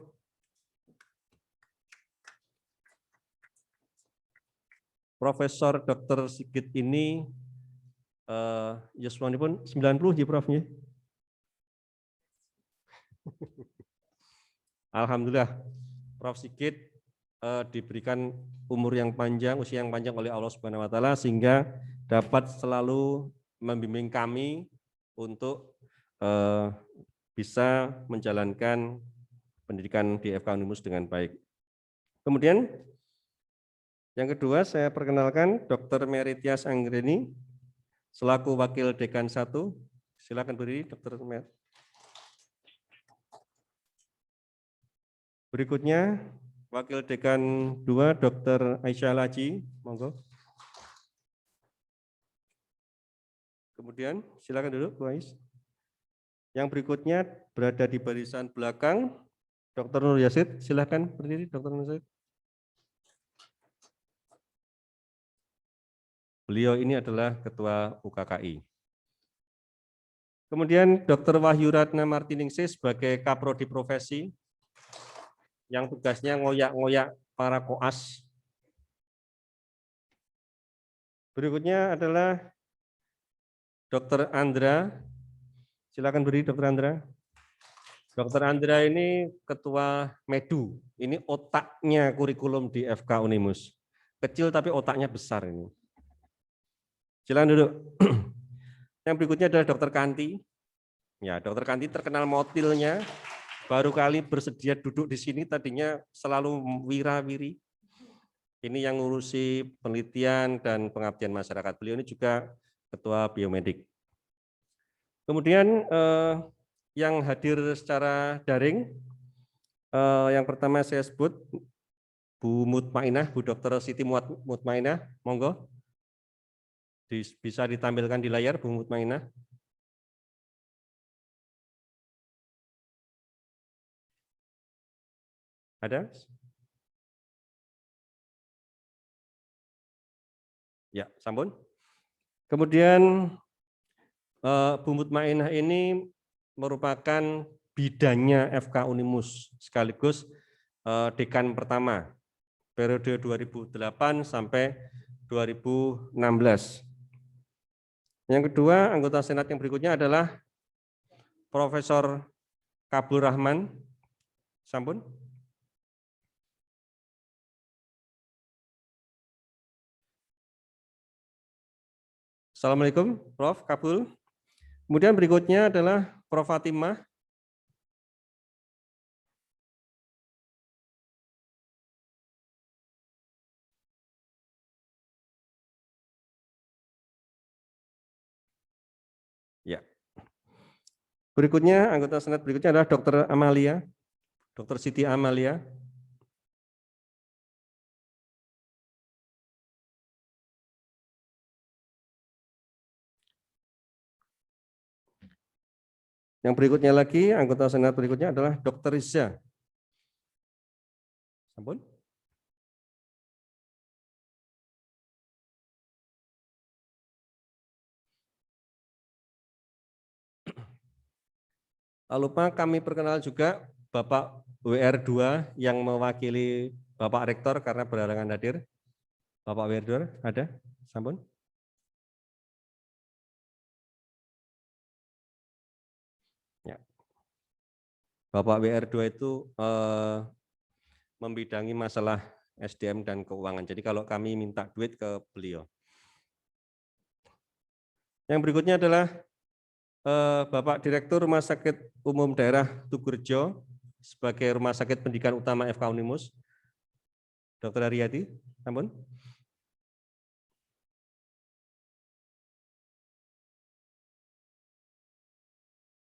Profesor Dr. Sigit ini yuswanipun 90 ya, Prof. Alhamdulillah, Prof. Sigit diberikan umur yang panjang, usia yang panjang oleh Allah Subhanahu wa Ta'ala, sehingga dapat selalu membimbing kami untuk bisa menjalankan pendidikan di FK Unimus dengan baik. Kemudian yang kedua, saya perkenalkan Dr. Meritias Anggreni selaku Wakil Dekan 1. Silakan berdiri, Dr. Mer. Berikutnya Wakil Dekan 2, Dr. Aisyah Laji, monggo. Kemudian silakan duduk, Bu Ais. Yang berikutnya berada di barisan belakang, Dr. Nur Yazid, silakan berdiri, Dr. Nur Yazid. Beliau ini adalah Ketua UKKI. Kemudian Dr. Wahyu Ratna Martiningsih sebagai Kaprodi Profesi, yang tugasnya ngoyak-ngoyak para koas. Berikutnya adalah Dr. Andra. Silakan beri, Dr. Andra. Dr. Andra ini Ketua Medu. Ini otaknya kurikulum di FK Unimus. Kecil tapi otaknya besar ini. Silakan duduk. Yang berikutnya adalah Dr. Kanti. Ya, Dr. Kanti terkenal motilnya. Baru kali bersedia duduk di sini, tadinya selalu wira-wiri. Ini yang ngurusi penelitian dan pengabdian masyarakat. Beliau ini juga Ketua Biomedik. Kemudian yang hadir secara daring, yang pertama saya sebut Bu Mutmainah, Bu Dr. Siti Mutmainah, monggo. Bisa ditampilkan di layar, Bu Mutmainah. Ada? Ya, sampun. Kemudian Bu Mutmainah ini merupakan bidannya FK Unimus, sekaligus dekan pertama, periode 2008 sampai 2016. Yang kedua, anggota Senat yang berikutnya adalah Profesor Kabul Rahman. Sampun. Assalamualaikum, Prof. Kabul. Kemudian berikutnya adalah Prof. Fatimah. Ya. Berikutnya, anggota senat berikutnya adalah Dr. Amalia, Dr. Siti Amalia. Yang berikutnya lagi, anggota senat berikutnya adalah Dr. Riza. Sampun. Tak lupa kami perkenal juga Bapak WR2 yang mewakili Bapak Rektor karena berhalangan hadir. Bapak WR2 ada? Sampun. Ya. Bapak WR2 itu membidangi masalah SDM dan keuangan. Jadi kalau kami minta duit ke beliau. Yang berikutnya adalah Bapak Direktur Rumah Sakit Umum Daerah Tugurejo sebagai Rumah Sakit Pendidikan Utama FK Unimus, Dr. Haryati, ampun.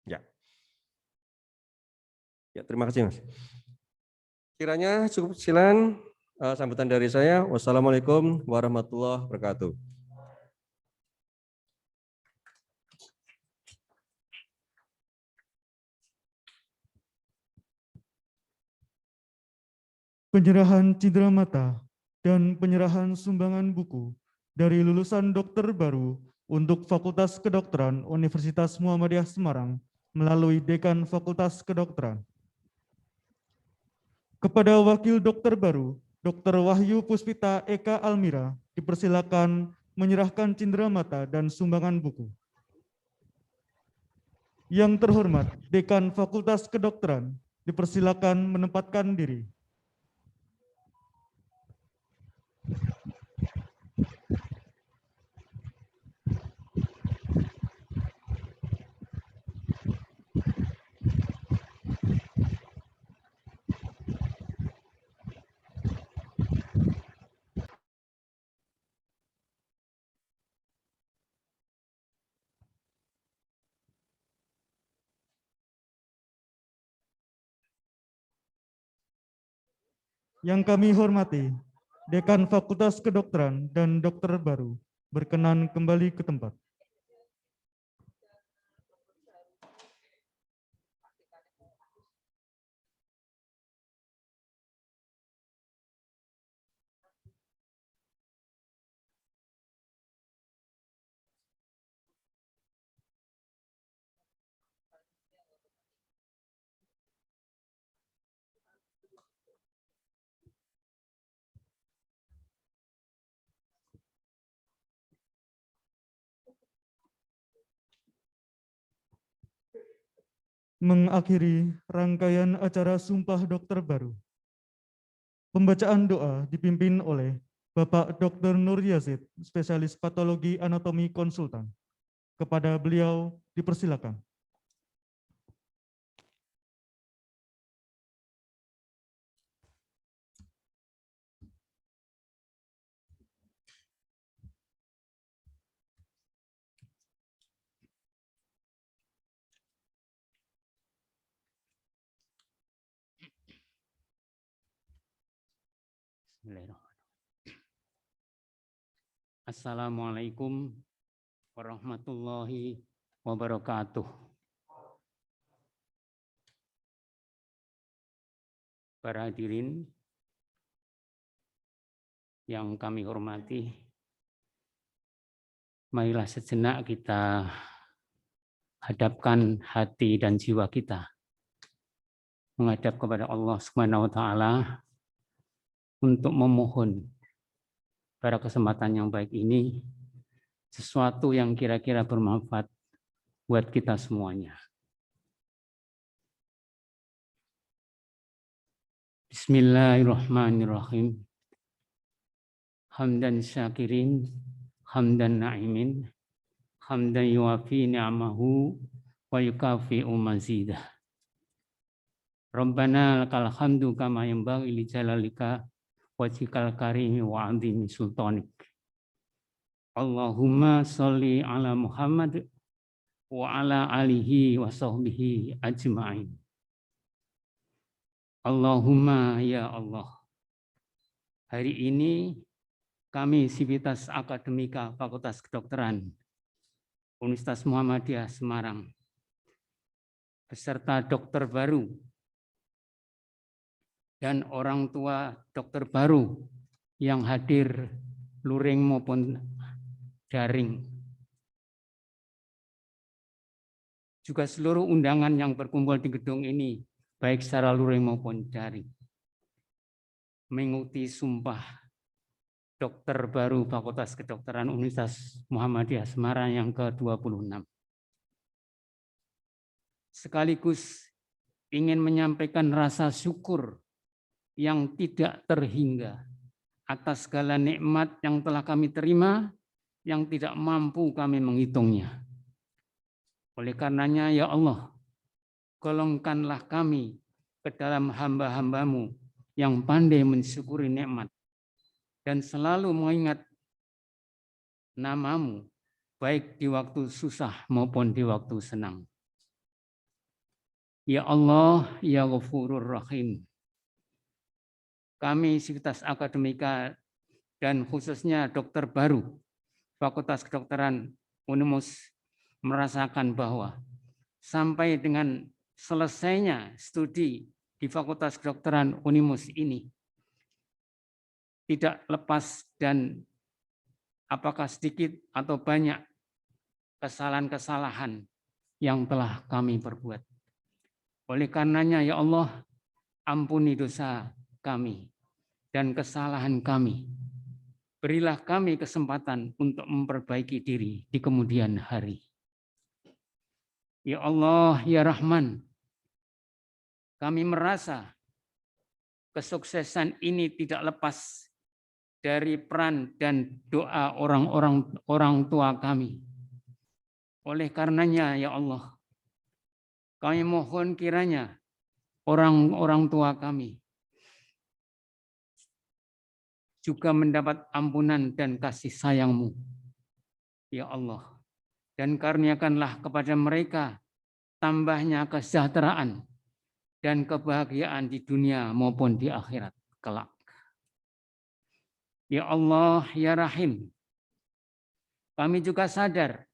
Ya. Ya, terima kasih, Mas. Kiranya cukup silakan sambutan dari saya. Wassalamualaikum warahmatullahi wabarakatuh. Penyerahan cindera mata dan penyerahan sumbangan buku dari lulusan dokter baru untuk Fakultas Kedokteran Universitas Muhammadiyah Semarang melalui Dekan Fakultas Kedokteran. Kepada Wakil Dokter baru, Dr. Wahyu Puspita Eka Almira, dipersilakan menyerahkan cindera mata dan sumbangan buku. Yang terhormat, Dekan Fakultas Kedokteran, dipersilakan menempatkan diri. Yang kami hormati, Dekan Fakultas Kedokteran dan dokter baru berkenan kembali ke tempat. Mengakhiri rangkaian acara Sumpah Dokter Baru. Pembacaan doa dipimpin oleh Bapak Dr. Nur Yazid, spesialis patologi anatomi konsultan. Kepada beliau dipersilakan. Assalamualaikum warahmatullahi wabarakatuh. Para hadirin yang kami hormati, marilah sejenak kita hadapkan hati dan jiwa kita menghadap kepada Allah Subhanahu wa taala untuk memohon pada kesempatan yang baik ini sesuatu yang kira-kira bermanfaat buat kita semuanya. Bismillahirrahmanirrahim. Hamdan syakirin, hamdan na'imin, hamdan yuwafi ni'amahu wa yukafi'u mazidah. Rabbana lakal hamdu kama yanbaghi li jalalika wajhikal karimi wa 'azimi sultanik. Allahumma sholli ala Muhammad wa ala alihi wa sahbihi ajma'in. Allahumma ya Allah. Hari ini kami Sivitas Akademika Fakultas Kedokteran Universitas Muhammadiyah Semarang beserta dokter baru dan orang tua dokter baru yang hadir luring maupun daring. Juga seluruh undangan yang berkumpul di gedung ini, baik secara luring maupun daring, mengikuti sumpah dokter baru Fakultas Kedokteran Universitas Muhammadiyah Semarang yang ke-26. Sekaligus ingin menyampaikan rasa syukur yang tidak terhingga atas segala nikmat yang telah kami terima, yang tidak mampu kami menghitungnya. Oleh karenanya, ya Allah, golongkanlah kami ke dalam hamba-hambamu yang pandai mensyukuri nikmat dan selalu mengingat namamu, baik di waktu susah maupun di waktu senang. Ya Allah, ya Ghafurur Rahim. Kami Sivitas Akademika dan khususnya dokter baru Fakultas Kedokteran Unimus merasakan bahwa sampai dengan selesainya studi di Fakultas Kedokteran Unimus ini tidak lepas dan apakah sedikit atau banyak kesalahan-kesalahan yang telah kami perbuat. Oleh karenanya ya Allah, ampuni dosa kami dan kesalahan kami. Berilah kami kesempatan untuk memperbaiki diri di kemudian hari. Ya Allah, ya Rahman, kami merasa kesuksesan ini tidak lepas dari peran dan doa orang tua kami. Oleh karenanya ya Allah, kami mohon kiranya orang tua kami juga mendapat ampunan dan kasih sayang-Mu, ya Allah. Dan karuniakanlah kepada mereka tambahnya kesejahteraan dan kebahagiaan di dunia maupun di akhirat kelak. Ya Allah, ya Rahim, kami juga sadar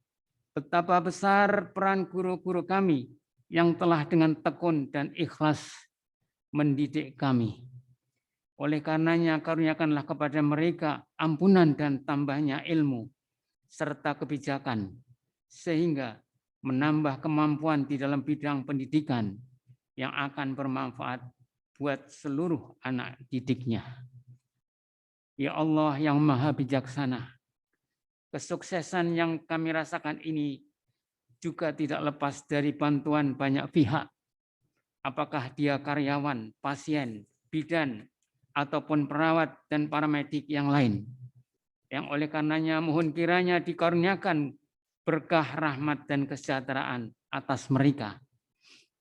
betapa besar peran guru-guru kami yang telah dengan tekun dan ikhlas mendidik kami. Oleh karenanya karuniakanlah kepada mereka ampunan dan tambahnya ilmu serta kebijakan sehingga menambah kemampuan di dalam bidang pendidikan yang akan bermanfaat buat seluruh anak didiknya. Ya Allah yang Maha Bijaksana, kesuksesan yang kami rasakan ini juga tidak lepas dari bantuan banyak pihak, apakah dia karyawan, pasien, bidan, ataupun perawat dan paramedik yang lain. Yang oleh karenanya mohon kiranya dikaruniakan berkah rahmat dan kesejahteraan atas mereka,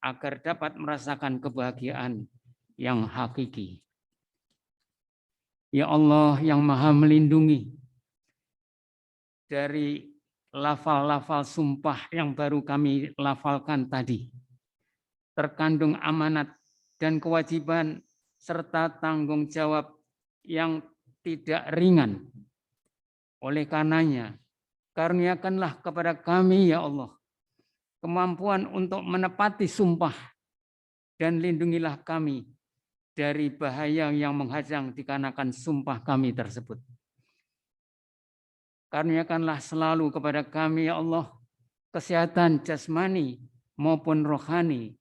agar dapat merasakan kebahagiaan yang hakiki. Ya Allah yang Maha melindungi dari lafal-lafal sumpah yang baru kami lafalkan tadi, terkandung amanat dan kewajiban serta tanggung jawab yang tidak ringan. Oleh karenanya, karuniakanlah kepada kami ya Allah kemampuan untuk menepati sumpah dan lindungilah kami dari bahaya yang menghadang dikarenakan sumpah kami tersebut. Karuniakanlah selalu kepada kami ya Allah kesehatan jasmani maupun rohani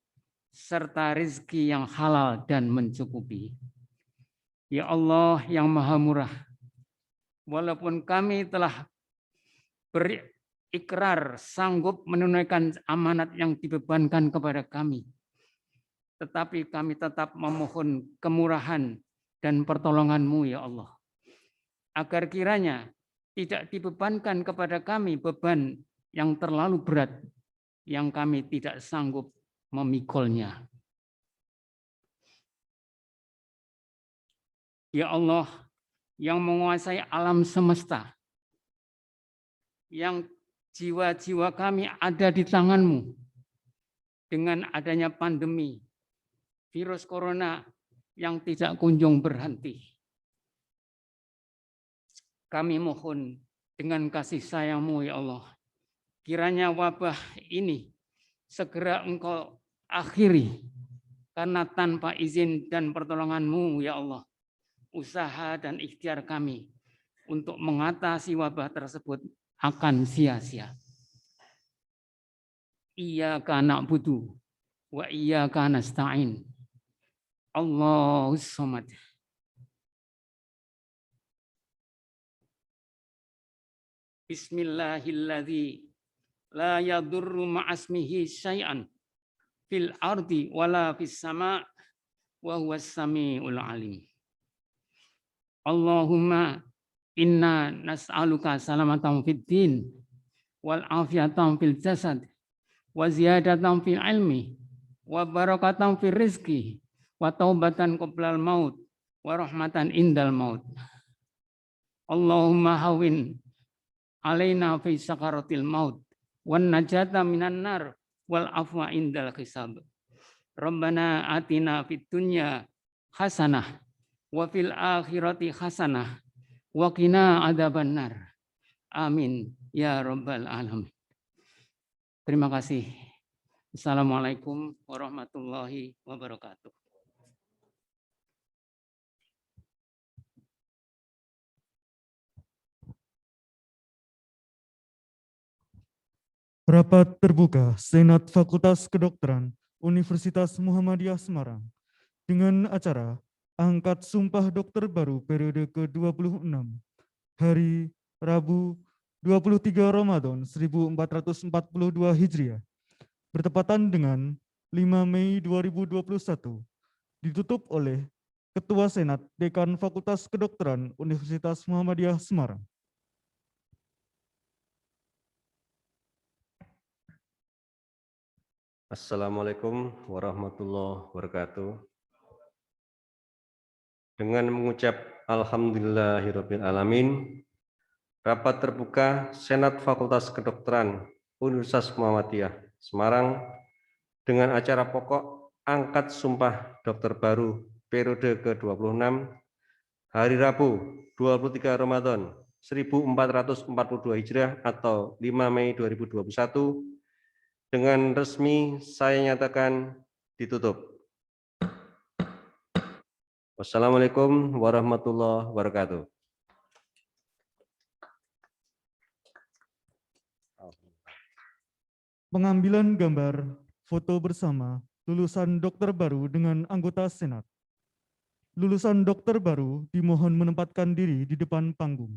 serta rezeki yang halal dan mencukupi. Ya Allah yang Maha Murah, walaupun kami telah berikrar sanggup menunaikan amanat yang dibebankan kepada kami, tetapi kami tetap memohon kemurahan dan pertolongan-Mu ya Allah, agar kiranya tidak dibebankan kepada kami beban yang terlalu berat yang kami tidak sanggup memikulnya. Ya Allah, yang menguasai alam semesta, yang jiwa-jiwa kami ada di tangan-Mu. Dengan adanya pandemi, virus corona yang tidak kunjung berhenti, kami mohon dengan kasih sayang-Mu ya Allah, kiranya wabah ini segera Engkau akhiri, karena tanpa izin dan pertolongan-Mu ya Allah, usaha dan ikhtiar kami untuk mengatasi wabah tersebut akan sia-sia. Iyyaka na'budu wa iyyaka nasta'in. Allahus samad. Bismillahilladzi la yadurru ma'asmihi syai'an fil ardi wala fis sama' wa huwas samiul alim. Allahumma inna nas'aluka salamatan fid din wal afiyatan fil jasad wa ziyadatan fil ilmi wa barakatan fil rizki wa taubatan qoblal maut wa rahmatan indal maut. Allahumma hawin alaina fi sakaratil maut wan najata minan nar wal afwa indal hisab. Rabbana atina fid dunya hasanah wa fil akhirati hasanah wa qina adzabannar. Amin ya rabbal alamin. Terima kasih. Assalamualaikum warahmatullahi wabarakatuh. Rapat terbuka Senat Fakultas Kedokteran Universitas Muhammadiyah Semarang dengan acara Angkat Sumpah Dokter Baru periode ke-26 hari Rabu 23 Ramadan 1442 Hijriah bertepatan dengan 5 Mei 2021 ditutup oleh Ketua Senat Dekan Fakultas Kedokteran Universitas Muhammadiyah Semarang. Assalamualaikum warahmatullahi wabarakatuh. Dengan mengucap Alhamdulillahirabbil alamin, rapat terbuka Senat Fakultas Kedokteran Universitas Muhammadiyah Semarang dengan acara pokok Angkat Sumpah Dokter Baru periode ke-26 hari Rabu 23 Ramadan 1442 Hijriah atau 5 Mei 2021 dengan resmi saya nyatakan ditutup. Wassalamualaikum warahmatullahi wabarakatuh. Pengambilan gambar foto bersama lulusan dokter baru dengan anggota Senat. Lulusan dokter baru dimohon menempatkan diri di depan panggung.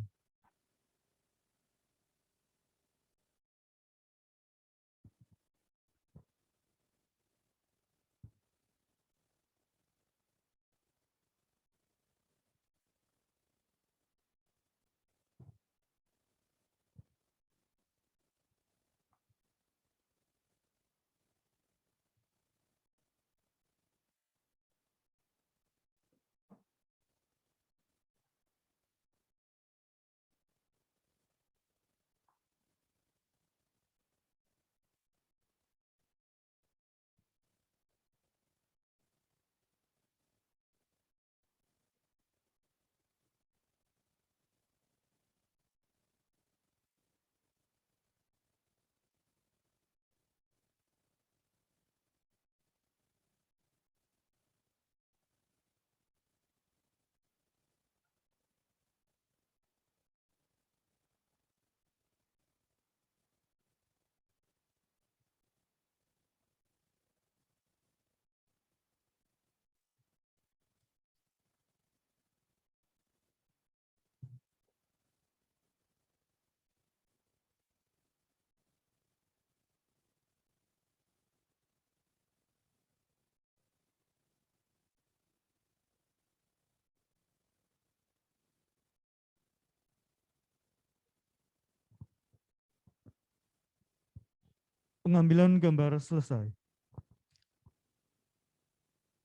pengambilan gambar selesai.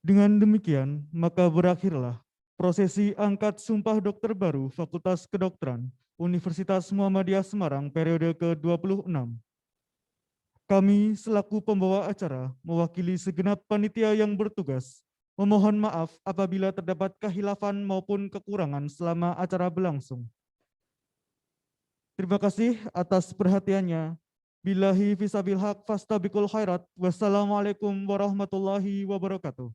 Dengan demikian, maka berakhirlah prosesi angkat sumpah dokter baru Fakultas Kedokteran Universitas Muhammadiyah Semarang periode ke-26. Kami selaku pembawa acara mewakili segenap panitia yang bertugas memohon maaf apabila terdapat kehilafan maupun kekurangan selama acara berlangsung. Terima kasih atas perhatiannya. Billahi fisabil haq fastabiqul khairat. Wassalamualaikum warahmatullahi wabarakatuh.